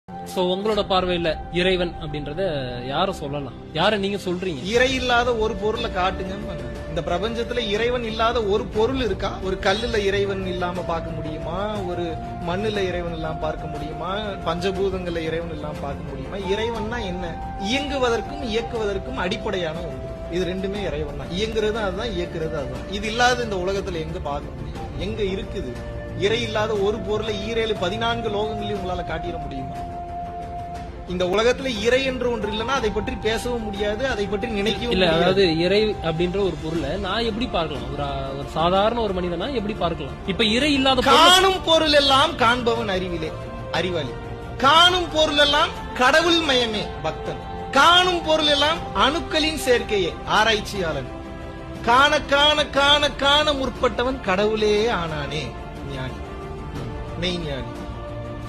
So உங்களோட பார்வையில இறைவன் அப்படின்றத யார சொல்லலாம், யார நீங்க சொல்றீங்க? இறை இல்லாத ஒரு பொருளை காட்டுங்க. இந்த பிரபஞ்சத்துல இறைவன் இல்லாத ஒரு பொருள் இருக்கா? ஒரு கல்லுல இறைவன் இல்லாம பார்க்க முடியுமா? ஒரு மண்ணுல இறைவன் இல்லாம பார்க்க முடியுமா? பஞ்சபூதங்கள்ல இறைவன் இல்லாம பார்க்க முடியுமா? இறைவன்னா என்ன? இயங்குவதற்கும் இயக்குவதற்கும் அடிப்படையான ஒன்று. இது ரெண்டுமே இறைவன் தான். இயங்குறது அதுதான், இயக்குறது அதுதான். இது இல்லாத இந்த உலகத்துல எங்க பார்க்க முடியும்? எங்க இருக்குது? இறை இல்லாத ஒரு பொருளை 14 லோகங்களையும் உங்களால காட்டிட முடியுமா? இந்த உலகத்துல இறை என்று ஒன்று இல்லைன்னா அதை பற்றி பேசவும் முடியாது, அதை பற்றி நினைக்கவும் இல்ல. முடியாது. அதாவது இறை அப்படின்ற ஒரு பொருளை நான் எப்படி பார்க்கலாம்? ஒரு சாதாரண ஒரு மனிதனா எப்படி பார்க்கலாம்? இப்ப இறை இல்லாத காணும் பொருள் எல்லாம் காண்பவன் அறிவாளி. காணும் பொருள் எல்லாம் கடவுள் மயமே பக்தன். காணும் பொருள் எல்லாம் அணுக்களின் சேர்க்கையே ஆராய்ச்சியாளன். காண காண காண காண முற்பட்டவன் கடவுளே ஆனானே ஞானி, மெய்ஞானி.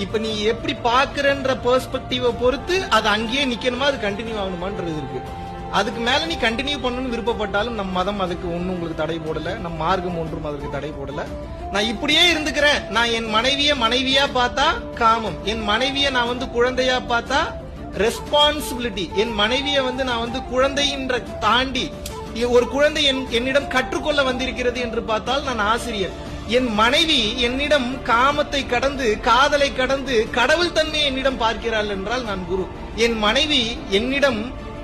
இப்ப நீ எப்படி பாக்குறன்ற பெர்ஸ்பெக்டிவ பொறுத்து அது அங்கேயே நிக்கணுமா, அது கண்டினியூ ஆகணுமான்றது இருக்கு. அதுக்கு மேல நீ கண்டினியூ பண்ணணும்னு விருப்பப்பட்டாலும் நம் மதம் அதுக்கு ஒன்னும் உங்களுக்கு தடை போடல, நம் மார்க்கம் ஒன்றும் அதுக்கு தடை போடல. நான் இப்படியே இருந்துக்கிறேன். நான் என் மனைவியா பார்த்தா காமம், என் மனைவிய நான் குழந்தையா பார்த்தா ரெஸ்பான்சிபிலிட்டி, என் மனைவிய நான் குழந்தைன்ற தாண்டி ஒரு குழந்தை என்னிடம் கற்றுக்கொள்ள வந்திருக்கிறது என்று பார்த்தால் நான் ஆசிரியர். என் மனைவி என்னிடம் காமத்தை கடந்து காதலை கடந்து கடவுள் தன்மையை என்னிடம் பார்க்கிறாள் என்றால் நான் குரு. என் மனைவி என்னிடம்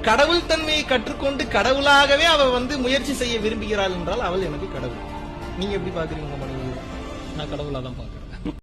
கடவுள் தன்மையை கற்றுக்கொண்டு கடவுளாகவே அவ முயற்சி செய்ய விரும்புகிறாள் என்றால் அவள் எனக்கு கடவுள். நீங்க எப்படி பாக்குறீங்க உங்க மனைவி? நான் கடவுளா தான் பாக்குறேன்.